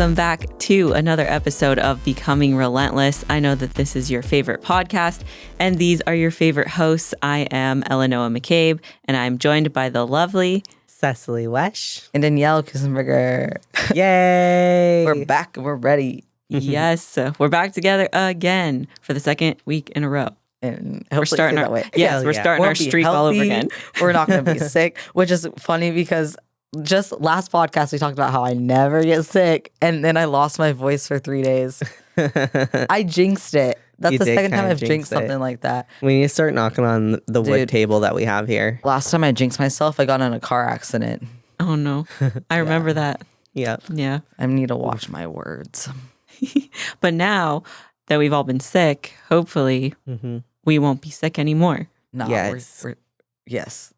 Welcome back to another episode of Becoming Relentless. I know that this is your favorite podcast, and these are your favorite hosts. I am Eleanor McCabe, and I'm joined by the lovely Cecilee Wesh and Danielle Kissenberger. Yay! We're back. We're ready. Yes, we're back together again for the second week in a row. And We're starting our way. yes, we're starting our streak all over again. We're not going to be sick, which is funny because just last podcast we talked about how I never get sick, and then I lost my voice for 3 days. I jinxed it. That's the second time I've jinxed something like that. We need to start knocking on the wood table that we have here. Last time I jinxed myself, I got in a car accident. Oh no, I remember that. Yep. Yeah. I need to watch my words. But now that we've all been sick, hopefully we won't be sick anymore. No, yes. Yes.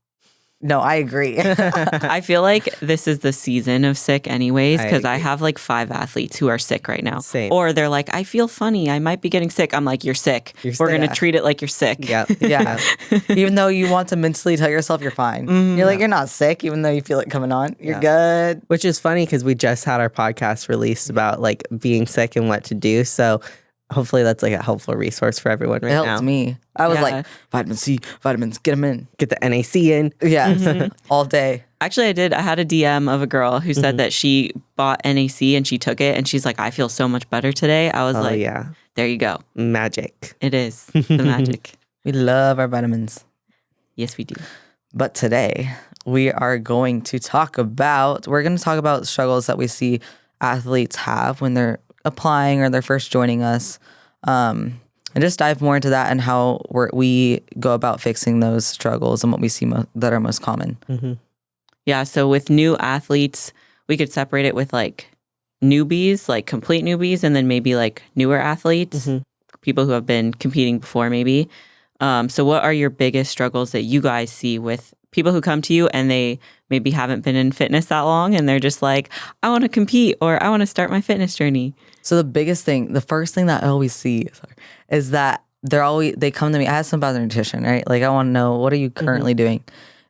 No, I agree. I feel like this is the season of sick anyways, because I have like 5 athletes who are sick right now. Same. Or they're like, I feel funny. I might be getting sick. I'm like, you're sick. We're going to treat it like you're sick. Yep. Yeah. Even though you want to mentally tell yourself you're fine. You're like, you're not sick, even though you feel it coming on. You're good. Which is funny because we just had our podcast released about like being sick and what to do. So hopefully that's like a helpful resource for everyone right now. It helped me. I was like, vitamin C, vitamins, get them in. Get the NAC in. Yes, all day. Actually, I did. I had a DM of a girl who said that she bought NAC and she took it and she's like, I feel so much better today. I was like, yeah. There you go. Magic. It is the magic. We love our vitamins. Yes, we do. But today we are going to talk about struggles that we see athletes have when they're applying or they're first joining us. And just dive more into that and how we go about fixing those struggles and what we see that are most common. Yeah, so with new athletes, we could separate it with like newbies, like complete newbies, and then maybe like newer athletes, people who have been competing before maybe. So what are your biggest struggles that you guys see with people who come to you and they maybe haven't been in fitness that long and they're just like, I want to compete or I want to start my fitness journey? So the first thing that I always see is that they come to me, I ask them about their nutrition, right? Like I want to know, what are you currently doing?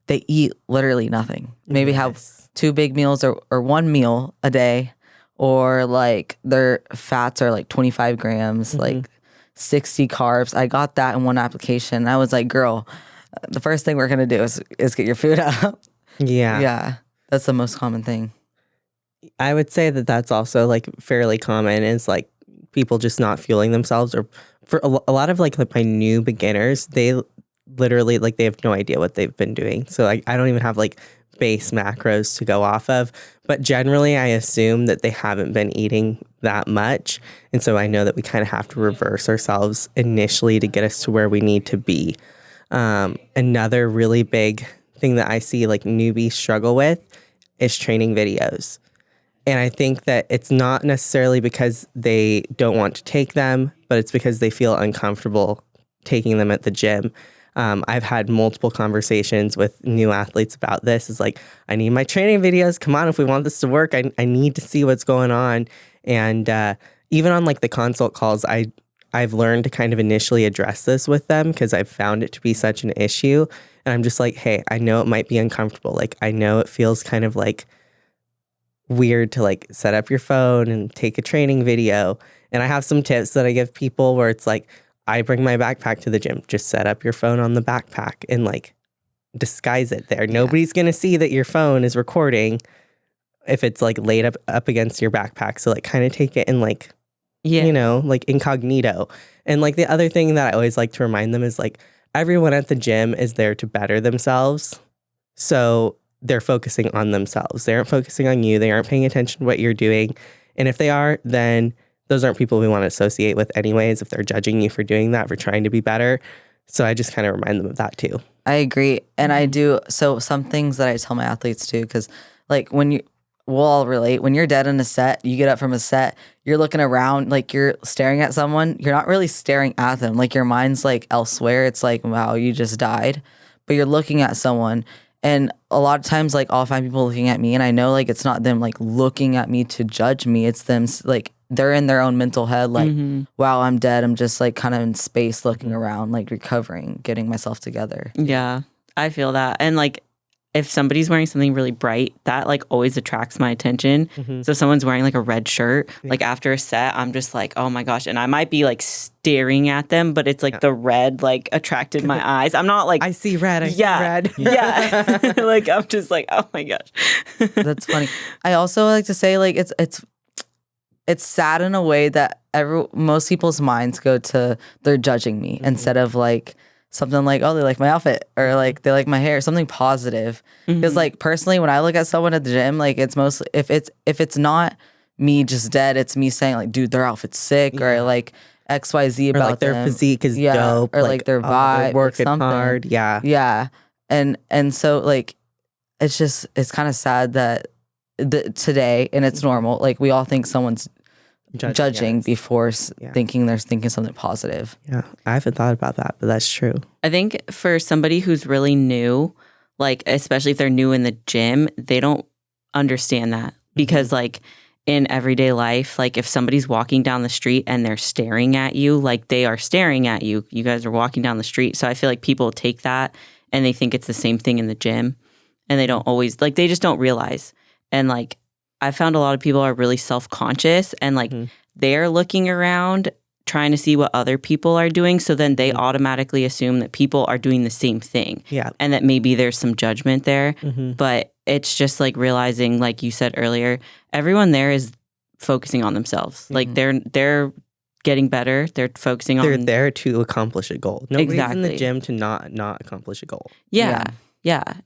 They eat literally nothing. Maybe have 2 big meals or 1 meal a day, or like their fats are like 25 grams, like 60 carbs. I got that in one application. I was like, girl, the first thing we're going to do is get your food up. Yeah. Yeah. That's the most common thing. I would say that that's also like fairly common, is like people just not fueling themselves, or for a lot of like my new beginners, they literally like they have no idea what they've been doing. So I don't even have like base macros to go off of, but generally I assume that they haven't been eating that much. And so I know that we kind of have to reverse ourselves initially to get us to where we need to be. Another really big thing that I see like newbies struggle with is training videos. And I think that it's not necessarily because they don't want to take them, but it's because they feel uncomfortable taking them at the gym. I've had multiple conversations with new athletes about this. It's like, I need my training videos. Come on, if we want this to work, I need to see what's going on. And even on like the consult calls, I've learned to kind of initially address this with them because I've found it to be such an issue. And I'm just like, hey, I know it might be uncomfortable. Like, I know it feels kind of like weird to like set up your phone and take a training video. And I have some tips that I give people where it's like, I bring my backpack to the gym. Just set up your phone on the backpack and like disguise it there. Nobody's going to see that your phone is recording if it's like laid up against your backpack. So like kind of take it in like, you know, like incognito. And like the other thing that I always like to remind them is like everyone at the gym is there to better themselves. So they're focusing on themselves. They aren't focusing on you. They aren't paying attention to what you're doing. And if they are, then those aren't people we want to associate with anyways, if they're judging you for doing that, for trying to be better. So I just kind of remind them of that too. I agree. And I do. So some things that I tell my athletes too, because like we'll all relate. When you're dead in a set, you get up from a set, you're looking around, like you're staring at someone. You're not really staring at them. Like your mind's like elsewhere. It's like, wow, you just died. But you're looking at someone. And a lot of times, like I'll find people looking at me and I know like it's not them like looking at me to judge me. It's them like they're in their own mental head. Like, wow, I'm dead. I'm just like kind of in space looking around, like recovering, getting myself together. Yeah, I feel that. And like if somebody's wearing something really bright, that like always attracts my attention. So if someone's wearing like a red shirt, like after a set, I'm just like, oh my gosh. And I might be like staring at them, but it's like the red like attracted my eyes. I'm not like, I see red. I see red. Yeah. Like I'm just like, oh my gosh. That's funny. I also like to say like it's sad in a way that most people's minds go to they're judging me instead of like something like, oh, they like my outfit or like they like my hair, something positive. Because like personally, when I look at someone at the gym, like it's mostly if it's not me just dead, it's me saying like, dude, their outfit's sick or like XYZ about or like their them. physique is dope, or like their vibe, they're working something hard. yeah. And so like it's kind of sad that today, and it's normal, like we all think someone's judging before thinking they're thinking something positive. Yeah, I haven't thought about that, but that's true. I think for somebody who's really new, like especially if they're new in the gym, they don't understand that because like in everyday life, like if somebody's walking down the street and they're staring at you, like they are staring at you. You guys are walking down the street. So I feel like people take that and they think it's the same thing in the gym and they don't always, like they just don't realize. And like I found a lot of people are really self-conscious and like they're looking around trying to see what other people are doing. So then they automatically assume that people are doing the same thing. Yeah. And that maybe there's some judgment there. But it's just like realizing, like you said earlier, everyone there is focusing on themselves. Like they're getting better. They're focusing on... They're there to accomplish a goal. Nobody's in the Exactly. gym to not accomplish a goal. Yeah.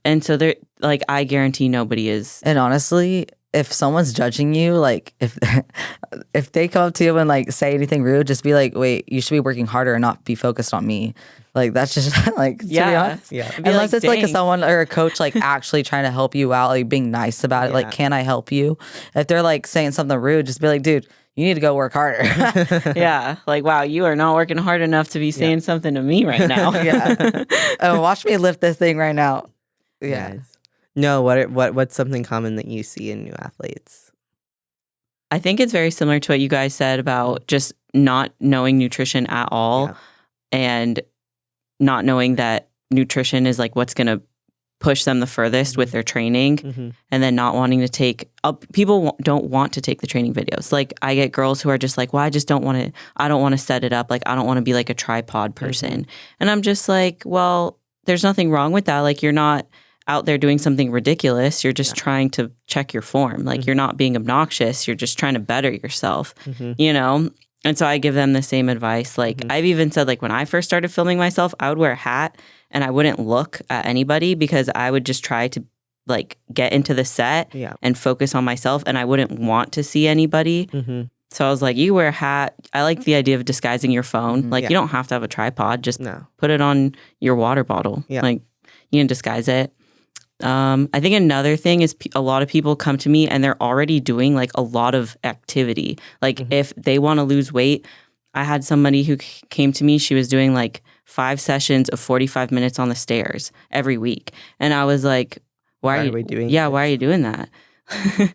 And so they're like, I guarantee nobody is... And honestly, if someone's judging you, like if they come up to you and like say anything rude, just be like, wait, you should be working harder and not be focused on me. Like that's just like, to be honest. Yeah. Unless it's like dang. someone or a coach like actually trying to help you out, like being nice about it. Like, can I help you? If they're like saying something rude, just be like, dude, you need to go work harder. Yeah. Like, wow, you are not working hard enough to be saying something to me right now. Oh, watch me lift this thing right now. Yeah. Nice. No, what's something common that you see in new athletes? I think it's very similar to what you guys said about just not knowing nutrition at all and not knowing that nutrition is like what's going to push them the furthest with their training and then not wanting to take people don't want to take the training videos. Like I get girls who are just like, well, I don't want to set it up. Like I don't want to be like a tripod person. And I'm just like, well, there's nothing wrong with that. Like you're not out there doing something ridiculous. You're just trying to check your form. Like you're not being obnoxious. You're just trying to better yourself, you know? And so I give them the same advice. Like I've even said, like when I first started filming myself, I would wear a hat and I wouldn't look at anybody because I would just try to like get into the set and focus on myself and I wouldn't want to see anybody. So I was like, you wear a hat. I like the idea of disguising your phone. Like you don't have to have a tripod. Just put it on your water bottle. Like you can disguise it. I think another thing is a lot of people come to me and they're already doing like a lot of activity. Like if they want to lose weight, I had somebody who came to me, she was doing like 5 sessions of 45 minutes on the stairs every week. And I was like, why are we doing this? Why are you doing that?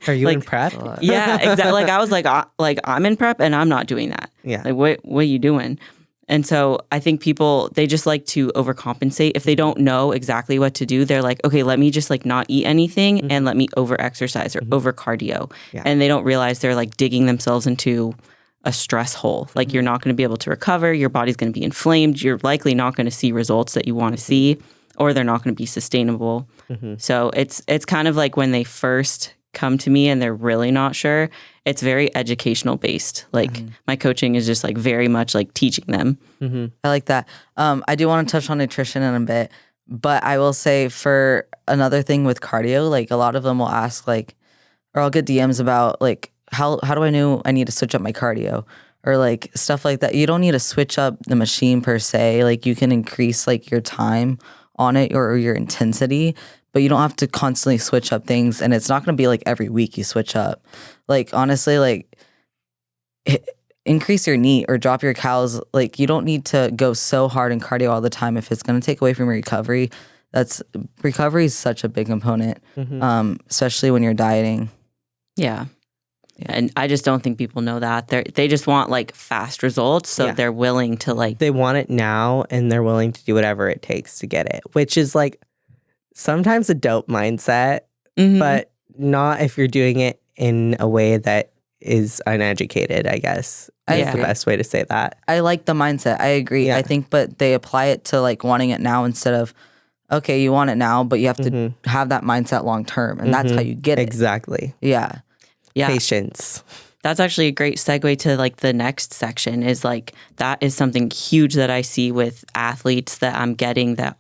Are you like, in prep? Yeah, exactly. Like I was like I'm in prep and I'm not doing that. Yeah. Like what are you doing? And so I think people, they just like to overcompensate. If they don't know exactly what to do, they're like, okay, let me just like not eat anything and let me over exercise or over cardio. And they don't realize they're like digging themselves into a stress hole. Like you're not going to be able to recover. Your body's going to be inflamed. You're likely not going to see results that you want to see, or they're not going to be sustainable. So it's kind of like when they first come to me and they're really not sure, it's very educational based. Like my coaching is just like very much like teaching them. I like that. I do want to touch on nutrition in a bit, but I will say for another thing with cardio, like a lot of them will ask like, or I'll get DMs about like, how do I know I need to switch up my cardio or like stuff like that. You don't need to switch up the machine per se. Like you can increase like your time on it or your intensity, but you don't have to constantly switch up things. And it's not going to be like every week you switch up. Like honestly, like increase your NEAT or drop your calories. Like you don't need to go so hard in cardio all the time if it's going to take away from your recovery. Recovery is such a big component, especially when you're dieting. Yeah. And I just don't think people know that. They just want like fast results. So they're willing to like. They want it now and they're willing to do whatever it takes to get it, which is like sometimes a dope mindset, Mhm. but not if you're doing it in a way that is uneducated, I guess. I Is the agree. best way to say that. I like the mindset. I agree. Yeah. I think, but they apply it to like wanting it now instead of, okay, you want it now, but you have to have that mindset long term, and that's how you get it. Exactly. Yeah. Yeah. Patience. That's actually a great segue to like the next section is like that is something huge that I see with athletes that I'm getting that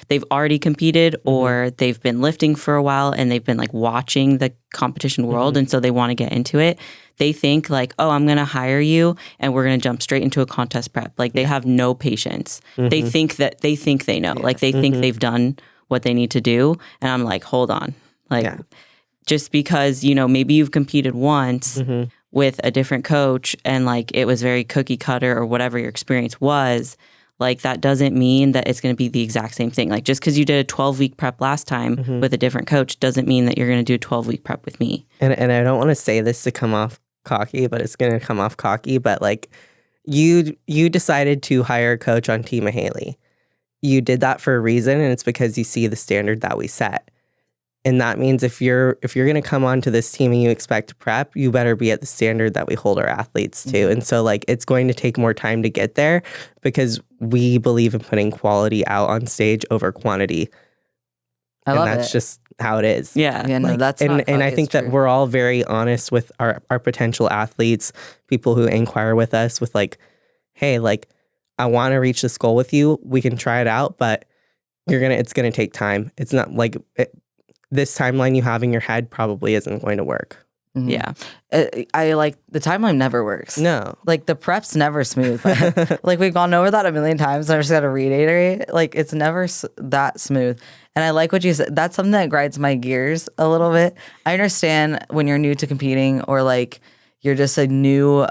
they've already competed or they've been lifting for a while and they've been like watching the competition world and so they want to get into it. They think like, oh, I'm going to hire you and we're going to jump straight into a contest prep. Like they have no patience. They think they know. Like they think they've done what they need to do. And I'm like, hold on. Like just because, maybe you've competed once with a different coach and like it was very cookie cutter or whatever your experience was, like that doesn't mean that it's going to be the exact same thing. Like just because you did a 12-week prep last time with a different coach doesn't mean that you're going to do a 12-week prep with me. And I don't want to say this to come off cocky, but it's going to come off cocky. But like you decided to hire a coach on Team Haley. You did that for a reason, and it's because you see the standard that we set. And that means if you're going to come onto this team and you expect to prep, you better be at the standard that we hold our athletes to. And so like it's going to take more time to get there because we believe in putting quality out on stage over quantity. I love that's it. just how it is. Yeah. Yeah, no, Like, that's and not and I cocky, think it's that true. we're all very honest with our potential athletes, people who inquire with us with like, hey, like I want to reach this goal with you. We can try it out, but it's gonna take time. It's not like this timeline you have in your head probably isn't going to work. Yeah. I like the timeline never works. No. Like the prep's never smooth. Like we've gone over that a million times. I just got to reiterate. Like it's never that smooth. And I like what you said. That's something that grinds my gears a little bit. I understand when you're new to competing or like you're just a new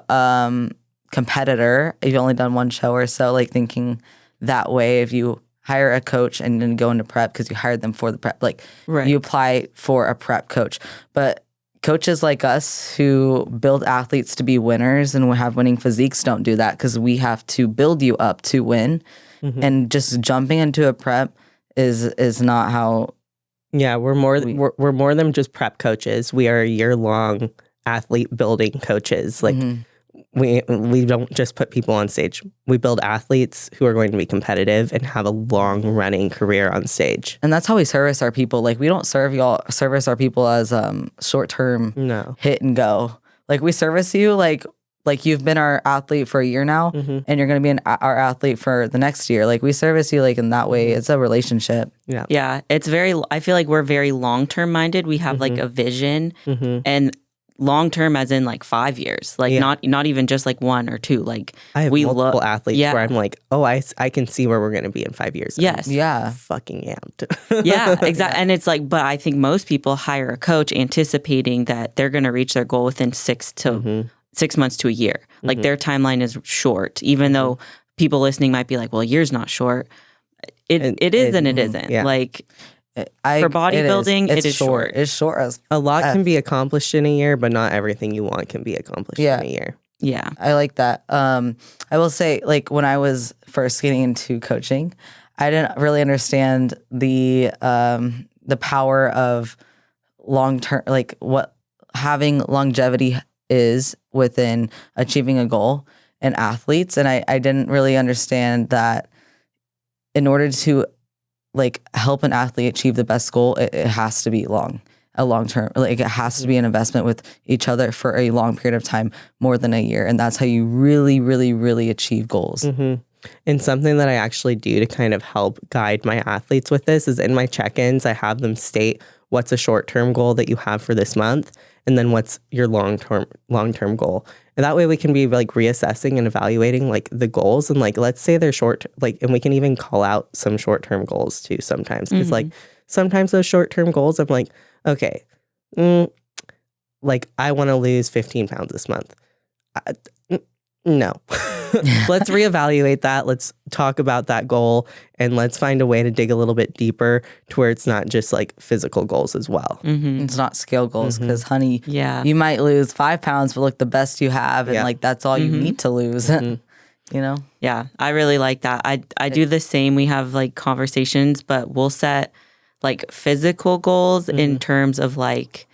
competitor. You've only done one show or so. Like thinking that way, if you hire a coach and then go into prep because you hired them for the prep, like you apply for a prep coach, but coaches like us who build athletes to be winners and have winning physiques don't do that because we have to build you up to win. And just jumping into a prep is not how. Yeah, we're more than just prep coaches. We are year-long athlete building coaches. Like we don't just put people on stage. We build athletes who are going to be competitive and have a long-running career on stage. And that's how we service our people. Like we don't service our people as short-term hit and go. Like we service you like you've been our athlete for a year now and you're going to be our athlete for the next year. Like we service you like in that way. It's a relationship. Yeah. Yeah. I feel like we're very long-term minded. We have like a vision and long-term as in like 5 years, like not even just like 1 or 2. Like I have multiple athletes where I'm like, oh, I can see where we're going to be in 5 years. Yes. Yeah. Fucking amped. Yeah, exactly. And it's like, but I think most people hire a coach anticipating that they're going to reach their goal within 6 months to a year. Like their timeline is short, even though people listening might be like, well, a year's not short. It is and it isn't. Yeah. Like for bodybuilding, it is short. It's short as a lot can be accomplished in a year, but not everything you want can be accomplished in a year. Yeah. I like that. I will say, like, when I was first getting into coaching, I didn't really understand the power of long-term, like what having longevity is within achieving a goal in athletes. And I didn't really understand that in order to like help an athlete achieve the best goal, it has to be a long term. Like it has to be an investment with each other for a long period of time, more than a year. And that's how you really, really, really achieve goals. And something that I actually do to kind of help guide my athletes with this is in my check-ins, I have them state what's a short-term goal that you have for this month, and then what's your long-term goal. And that way we can be like reassessing and evaluating like the goals, and like let's say they're short, like, and we can even call out some short-term goals too sometimes, because like sometimes those short-term goals I'm like, okay, like I want to lose 15 pounds this month. No. Let's reevaluate that. Let's talk about that goal, and let's find a way to dig a little bit deeper to where it's not just like physical goals as well. It's not scale goals because, honey, Yeah. you might lose 5 pounds, but look the best you have, and like that's all you need to lose. You know? Yeah, I really like that. I do the same. We have like conversations, but we'll set like physical goals in terms of like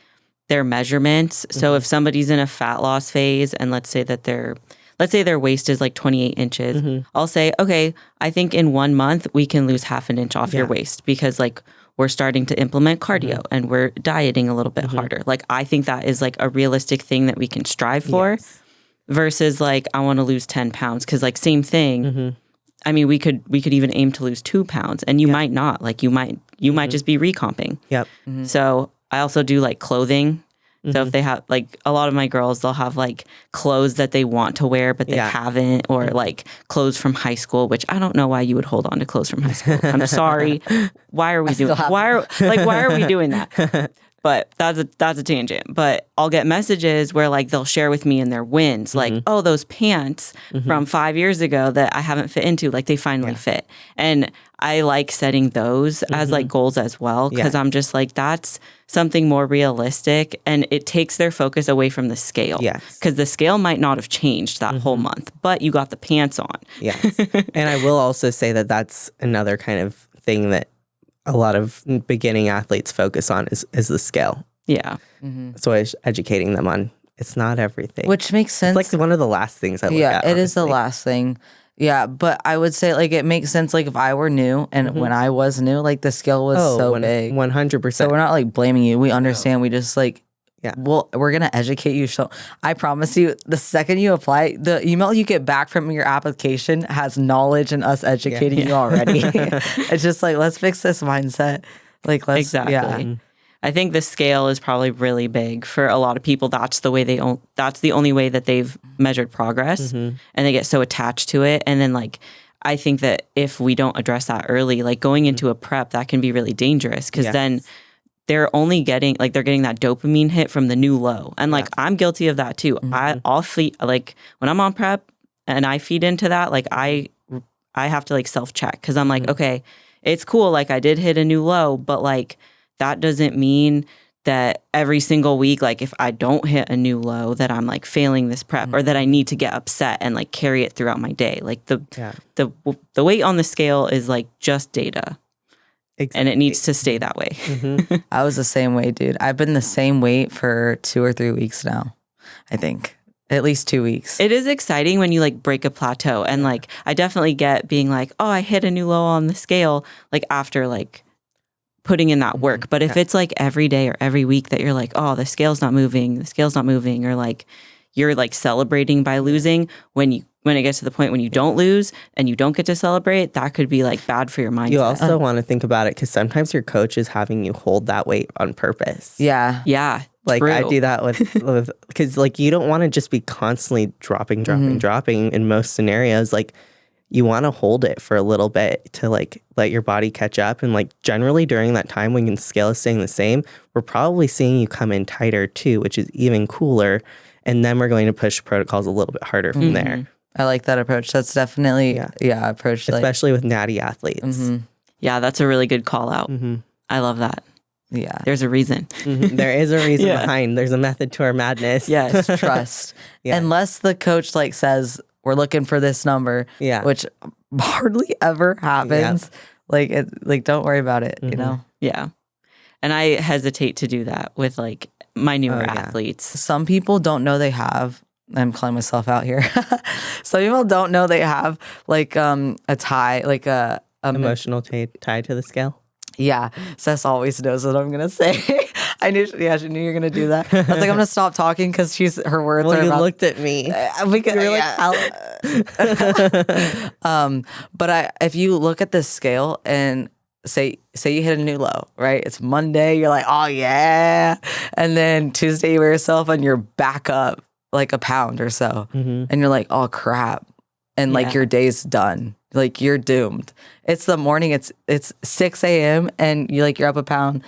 their measurements. So if somebody's in a fat loss phase and let's say their waist is like 28 inches, I'll say, okay, I think in 1 month we can lose half an inch off your waist because like we're starting to implement cardio and we're dieting a little bit harder. Like I think that is like a realistic thing that we can strive for versus like I want to lose 10 pounds because like same thing. I mean, we could even aim to lose 2 pounds and you might not. Like you might just be recomping. Yep. So I also do like clothing. So if they have like a lot of my girls, they'll have like clothes that they want to wear, but they haven't, or like clothes from high school, which I don't know why you would hold on to clothes from high school. I'm sorry. Why are we doing that? But that's a tangent. But I'll get messages where like they'll share with me in their wins, like, oh, those pants from 5 years ago that I haven't fit into, like they finally fit. And I like setting those as like goals as well because I'm just like, that's something more realistic and it takes their focus away from the scale. Yes. Because the scale might not have changed that whole month, but you got the pants on. Yes. And I will also say that that's another kind of thing that a lot of beginning athletes focus on is the scale. Yeah. So I was educating them on it's not everything. Which makes sense. It's like one of the last things I look at. Yeah, it is the last thing. Yeah, but I would say like it makes sense like if I were new and when I was new, like the scale was so big. 100%. So we're not like blaming you. We understand. We just like, well, we're going to educate you. So I promise you, the second you apply, the email you get back from your application has knowledge and us educating you already. It's just like, let's fix this mindset. Like, let's, exactly. I think the scale is probably really big for a lot of people. That's the way that's the only way that they've measured progress and they get so attached to it. And then like, I think that if we don't address that early, like going into a prep, that can be really dangerous because then they're only getting that dopamine hit from the new low. And like, I'm guilty of that too. I'll feed, like when I'm on prep and I feed into that, like I have to like self-check because I'm like, okay, it's cool. Like I did hit a new low, but like, that doesn't mean that every single week, like if I don't hit a new low, that I'm like failing this prep or that I need to get upset and like carry it throughout my day. Like the weight on the scale is like just data. Exactly. And it needs to stay that way. I was the same way, dude. I've been the same weight for 2 or 3 weeks now, I think. At least 2 weeks. It is exciting when you like break a plateau. And like, I definitely get being like, oh, I hit a new low on the scale, like after like putting in that work. But if it's like every day or every week that you're like, oh, the scale's not moving, or like you're like celebrating by losing when it gets to the point when you don't lose and you don't get to celebrate, that could be like bad for your mindset. You also want to think about it because sometimes your coach is having you hold that weight on purpose. Yeah. Yeah. Like true. I do that with because like you don't want to just be constantly dropping in most scenarios. Like you want to hold it for a little bit to like let your body catch up. And like generally during that time when the scale is staying the same, we're probably seeing you come in tighter too, which is even cooler. And then we're going to push protocols a little bit harder from there. I like that approach. That's definitely approach. Especially with natty athletes. Yeah, that's a really good call out. I love that. Yeah. There's a reason. There is a reason behind. There's a method to our madness. Yes, trust. Unless the coach like says, we're looking for this number, which hardly ever happens. Like, don't worry about it, you know? Yeah. And I hesitate to do that with like my newer athletes. Some people don't know they have, I'm calling myself out here. Some people don't know they have like a tie, like a emotional tie to the scale. Yeah, Cess always knows what I'm gonna say. I knew, she knew you were gonna do that. I was like, I'm gonna stop talking because her words are. You about, looked at me. Because you were like, but if you look at this scale and say you hit a new low, right? It's Monday, you're like, oh yeah, and then Tuesday you weigh yourself and you're back up like a pound or so, and you're like, oh crap, and like your day's done. Like you're doomed. It's the morning. It's 6 a.m. and you're up a pound,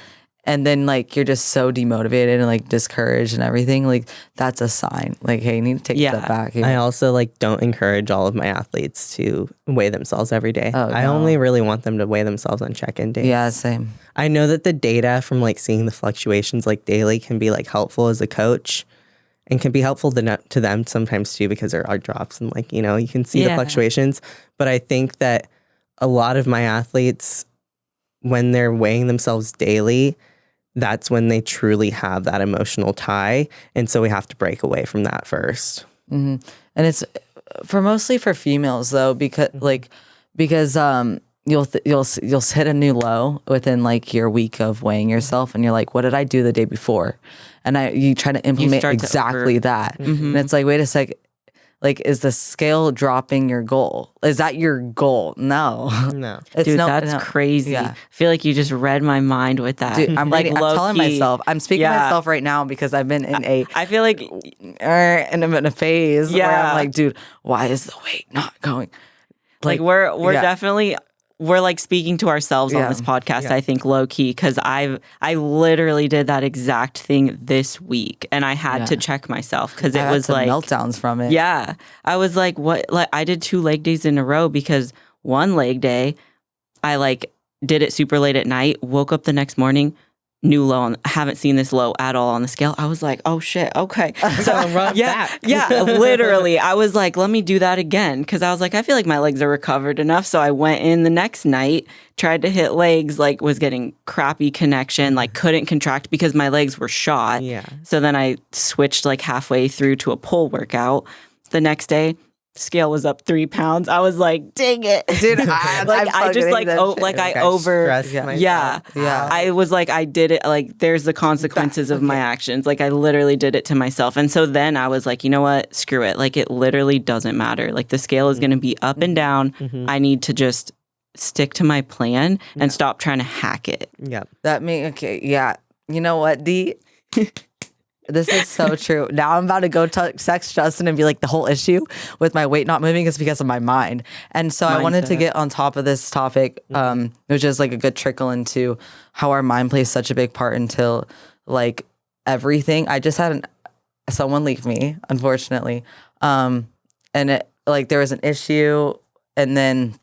and then like you're just so demotivated and like discouraged and everything. Like that's a sign. Like hey, you need to take a step back. I also like don't encourage all of my athletes to weigh themselves every day. I only really want them to weigh themselves on check-in days. Yeah, same. I know that the data from like seeing the fluctuations like daily can be like helpful as a coach. And can be helpful to them sometimes too because there are drops and like, you can see the fluctuations. But I think that a lot of my athletes when they're weighing themselves daily, that's when they truly have that emotional tie. And so we have to break away from that first. And it's mostly for females though, because you'll hit a new low within like your week of weighing yourself, and you're like, what did I do the day before? And you try to implement exactly that. And it's like, wait a sec, like, is the scale dropping your goal? Is that your goal? No. It's Dude, that's crazy. Yeah. I feel like you just read my mind with that. Dude, I'm like, I'm telling myself, I'm speaking to myself right now because I've been in I feel like, and I'm in a phase where I'm like, dude, why is the weight not going? Like we're definitely, we're like speaking to ourselves on this podcast, I think, low key, because I literally did that exact thing this week, and I had to check myself because it was like meltdowns from it. Yeah, I was like, what? Like I did 2 leg days in a row because one leg day, I like did it super late at night, woke up the next morning, new low. I haven't seen this low at all on the scale. I was like, oh shit, okay. So literally, I was like, let me do that again, because I was like, I feel like my legs are recovered enough. So I went in the next night, tried to hit legs, like was getting crappy connection, like couldn't contract because my legs were shot. Yeah. So then I switched like halfway through to a pull workout. The next day, scale was up 3 pounds. I was like, dang it, dude. I just like I was like, I did it. Like, there's the consequences of my actions. Like, I literally did it to myself. And so then I was like, you know what? Screw it. Like, it literally doesn't matter. Like, the scale is going to be up and down. I need to just stick to my plan and stop trying to hack it. Yeah. You know what, D? This is so true. Now I'm about to go text Justin and be like, the whole issue with my weight not moving is because of my mind. And so I wanted to get on top of this topic, which is like a good trickle into how our mind plays such a big part into like everything. I just had someone leave me, unfortunately. And it like there was an issue, and then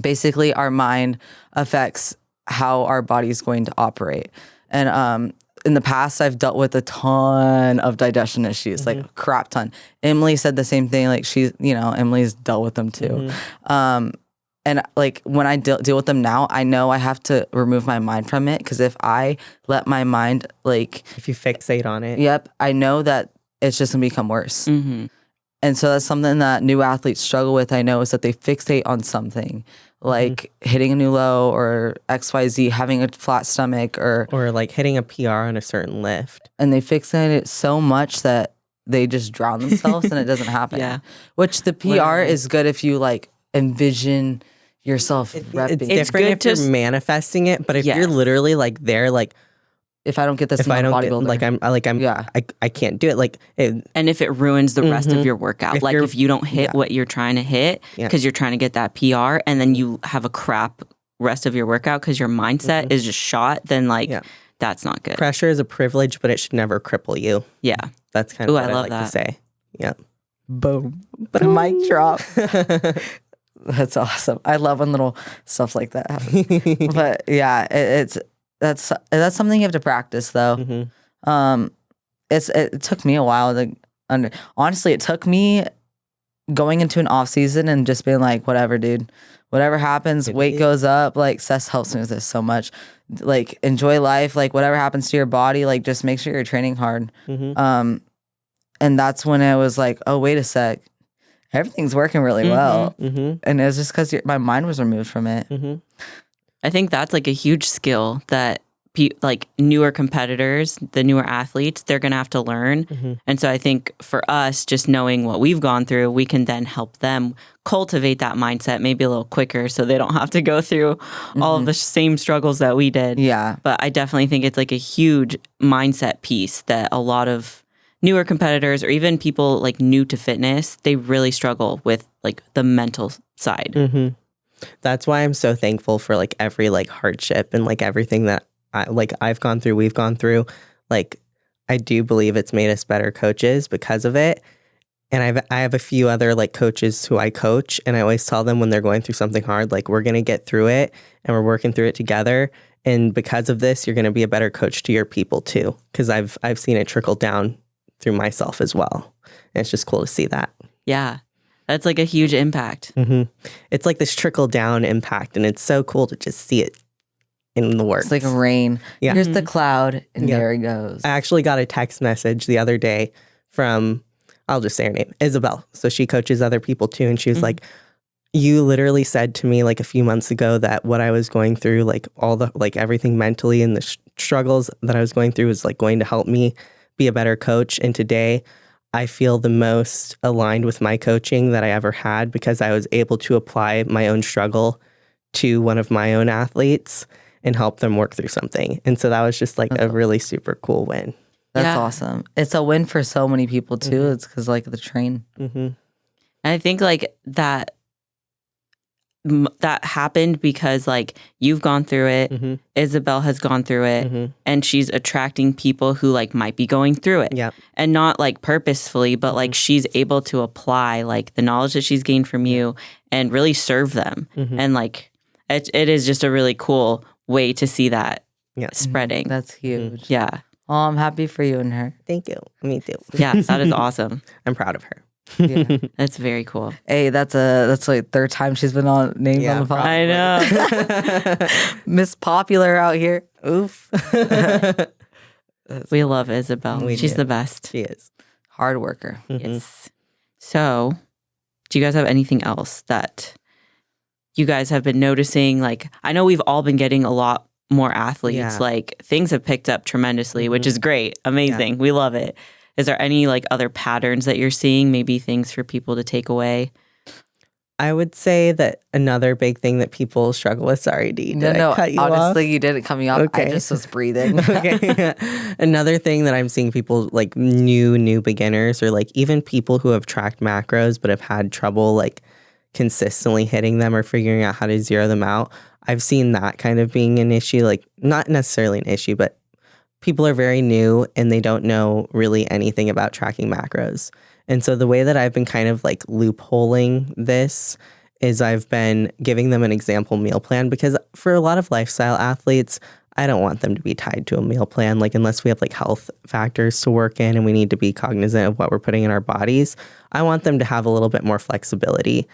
basically our mind affects how our body's going to operate. And in the past, I've dealt with a ton of digestion issues, like a crap ton. Emily said the same thing. Like Emily's dealt with them too. And like when I deal with them now, I know I have to remove my mind from it, because if I let my mind if you fixate on it, I know that it's just gonna become worse. And so that's something that new athletes struggle with. I know is that they fixate on something. Like hitting a new low or XYZ, having a flat stomach or like hitting a PR on a certain lift. And they fixate it so much that they just drown themselves and it doesn't happen. Which the PR is good if you like envision yourself repping. It's different if you're manifesting it, but if you're literally like there, like, if I don't get this, I can't do it. And if it ruins the rest of your workout, if you don't hit what you're trying to hit because you're trying to get that PR, and then you have a crap rest of your workout because your mindset is just shot, then that's not good. Pressure is a privilege, but it should never cripple you. Yeah, that's kind of what I like to say. Yeah. Boom. Mic drop. That's awesome. I love when little stuff like that happens. But yeah, that's something you have to practice though. It took me a while to honestly, it took me going into an off season and just being like, whatever, dude, whatever happens, weight goes up. Like Seth helps me with this so much. Like, enjoy life. Like, whatever happens to your body, like, just make sure you're training hard. And that's when I was like, oh, wait a sec, everything's working really well. And it was just because my mind was removed from it. I think that's like a huge skill that like newer competitors, the newer athletes, they're going to have to learn. And so I think for us, just knowing what we've gone through, we can then help them cultivate that mindset maybe a little quicker so they don't have to go through all of the same struggles that we did. Yeah. But I definitely think it's like a huge mindset piece that a lot of newer competitors or even people like new to fitness, they really struggle with like the mental side. That's why I'm so thankful for like every like hardship and like everything that I've gone through, we've gone through. Like, I do believe it's made us better coaches because of it. And I have a few other like coaches who I coach, and I always tell them when they're going through something hard, like, we're going to get through it and we're working through it together. And because of this, you're going to be a better coach to your people too. Because I've seen it trickle down through myself as well. And it's just cool to see that. Yeah. That's like a huge impact. It's like this trickle down impact, and it's so cool to just see it in the works. It's like a rain. Yeah. Here's the cloud, and Yeah. there it goes. I actually got a text message the other day from, I'll just say her name, Isabel. So she coaches other people too. And she was like, you literally said to me like a few months ago that what I was going through, like all the, like everything mentally and the struggles that I was going through was like going to help me be a better coach. And today I feel the most aligned with my coaching that I ever had because I was able to apply my own struggle to one of my own athletes and help them work through something. And so that was just like a really super cool win. That's awesome. It's a win for so many people too. It's because like the train. And I think like that happened because like you've gone through it, Isabel has gone through it, and she's attracting people who like might be going through it. Yeah. And not like purposefully, but like she's able to apply like the knowledge that she's gained from you and really serve them. And like it is just a really cool way to see that spreading. That's huge. Yeah. Oh, I'm happy for you and her. Thank you. Me too. Yeah, that is awesome. I'm proud of her. Yeah. That's very cool. Hey, that's like third time she's been named on the podcast. I know. Miss Popular out here. Oof. We love Isabel. She's the best. She is. Hard worker. Yes. So, do you guys have anything else that you guys have been noticing? Like, I know we've all been getting a lot more athletes. Yeah. Like, things have picked up tremendously, which is great. Amazing. We love it. Is there any like other patterns that you're seeing? Maybe things for people to take away? I would say that another big thing that people struggle with. Sorry, Dee. Did I cut you honestly, off? you didn't cut me off. Okay. I just was breathing. Okay. Another thing that I'm seeing people like new beginners or like even people who have tracked macros but have had trouble like consistently hitting them or figuring out how to zero them out. I've seen that kind of being an issue, like not necessarily an issue, but people are very new and they don't know really anything about tracking macros. And so the way that I've been kind of like loopholing this is I've been giving them an example meal plan because for a lot of lifestyle athletes, I don't want them to be tied to a meal plan. Like unless we have like health factors to work in and we need to be cognizant of what we're putting in our bodies, I want them to have a little bit more flexibility.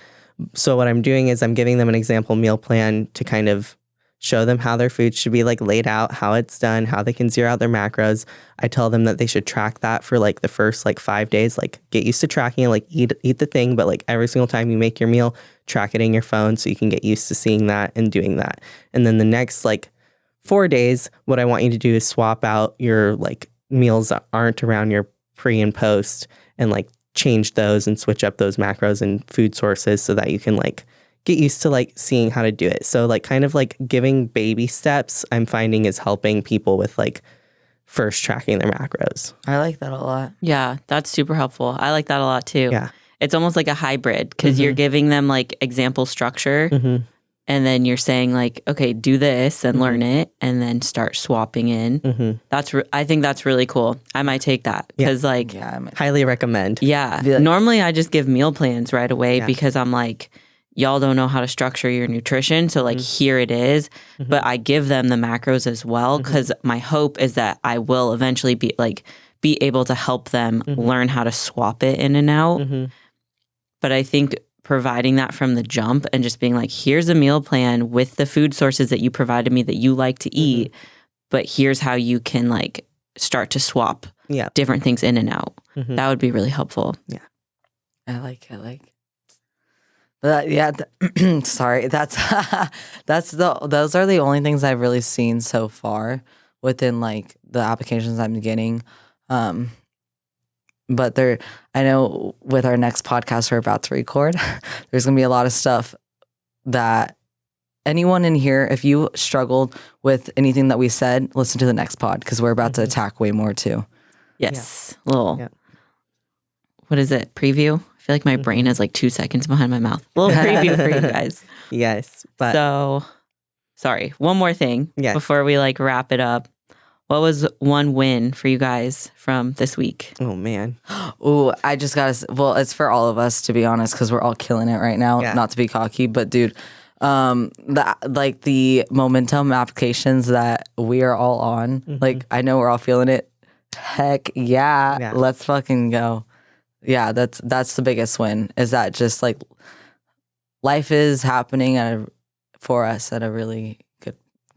So what I'm doing is I'm giving them an example meal plan to kind of show them how their food should be like laid out, how it's done, how they can zero out their macros. I tell them that they should track that for like the first like 5 days, like get used to tracking it, like eat the thing, but like every single time you make your meal, track it in your phone so you can get used to seeing that and doing that. And then the next like 4 days, what I want you to do is swap out your like meals that aren't around your pre and post and like change those and switch up those macros and food sources so that you can like get used to like seeing how to do it. So like kind of like giving baby steps I'm finding is helping people with like first tracking their macros. I like that a lot. Yeah, that's super helpful. I like that a lot too. Yeah. It's almost like a hybrid because you're giving them like example structure and then you're saying like, okay, do this and learn it and then start swapping in. I think that's really cool. I might take that because like, Highly recommend. yeah, normally I just give meal plans right away because I'm like, y'all don't know how to structure your nutrition. So like, here it is. But I give them the macros as well because my hope is that I will eventually be able to help them learn how to swap it in and out. But I think providing that from the jump and just being like, here's a meal plan with the food sources that you provided me that you like to eat, but here's how you can like start to swap different things in and out. That would be really helpful. Yeah. I like. But sorry. Those are the only things I've really seen so far within like the applications I'm getting. But I know with our next podcast we're about to record, there's gonna be a lot of stuff that anyone in here, if you struggled with anything that we said, listen to the next pod because we're about to attack way more too. Yes. What is it? Preview? I feel like my brain is like 2 seconds behind my mouth. A little preview for you guys. Yes. But So, sorry. One more thing before we like wrap it up. What was one win for you guys from this week? oh man. Ooh, I just gotta. Well, it's for all of us to be honest, because we're all killing it right now. Yeah. Not to be cocky, but dude, the momentum applications that we are all on. Like, I know we're all feeling it. Heck yeah, let's fucking go. Yeah, that's the biggest win. Is that just like life is happening for us at a really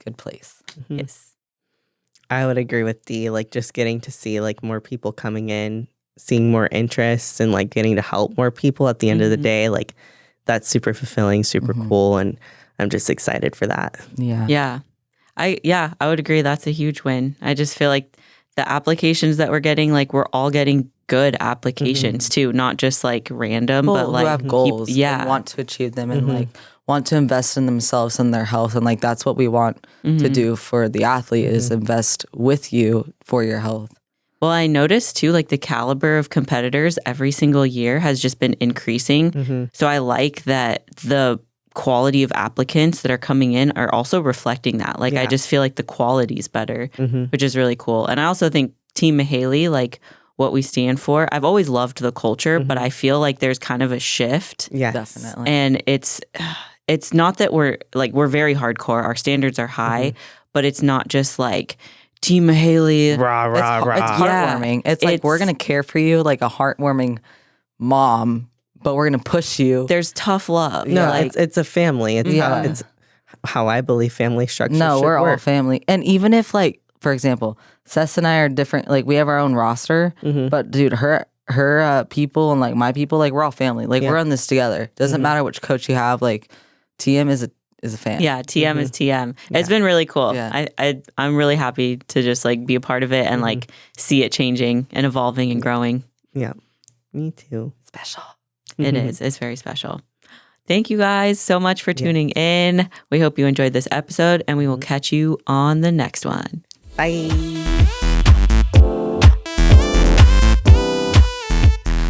good place. Yes. I would agree with Dee. Like just getting to see like more people coming in, seeing more interests, and like getting to help more people at the end of the day. Like that's super fulfilling, super cool, and I'm just excited for that. Yeah. I would agree. That's a huge win. I just feel like the applications that we're getting, like we're all getting good applications too, not just like random, People but like who have goals yeah. and want to achieve them and like want to invest in themselves and their health. And like that's what we want to do for the athlete is invest with you for your health. Well, I noticed too, like the caliber of competitors every single year has just been increasing. So I like that the quality of applicants that are coming in are also reflecting that. Like I just feel like the quality is better, which is really cool. And I also think Team Mahaley, like what we stand for, I've always loved the culture, but I feel like there's kind of a shift. Yes. Definitely. And it's not that we're very hardcore. Our standards are high, but it's not just like Team Mahaley. Rah, rah, rah. It's heartwarming. It's like we're gonna care for you like a heartwarming mom, but we're gonna push you. There's tough love. No, like, it's a family. It's how I believe family structure No, should we're work. all family. And even if like, for example, Cess and I are different, like we have our own roster, but dude, her people and like my people, like we're all family. Like we're on this together. Doesn't matter which coach you have. Like TM is a fan. Yeah, TM is TM. It's been really cool. Yeah. I'm really happy to just like be a part of it and like see it changing and evolving and growing. Yeah, me too. Special. It is. It's very special. Thank you guys so much for tuning in. We hope you enjoyed this episode and we will catch you on the next one. Bye.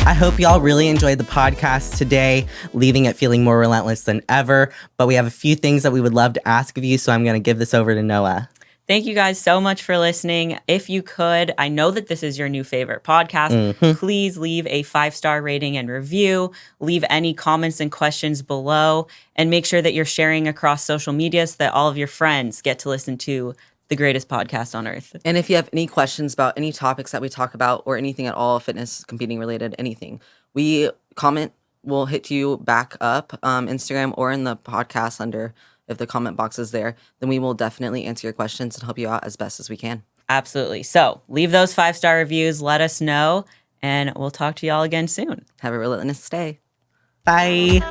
I hope y'all really enjoyed the podcast today, leaving it feeling more relentless than ever. But we have a few things that we would love to ask of you, so I'm going to give this over to Noah. Thank you guys so much for listening. If you could, I know that this is your new favorite podcast. Please leave a 5-star rating and review. Leave any comments and questions below. And make sure that you're sharing across social media so that all of your friends get to listen to the greatest podcast on earth. And if you have any questions about any topics that we talk about or anything at all, fitness, competing related, anything, we'll hit you back up, Instagram or in the podcast under, if the comment box is there, then we will definitely answer your questions and help you out as best as we can. Absolutely. So leave those 5-star reviews. Let us know. And we'll talk to y'all again soon. Have a relentless day. Bye.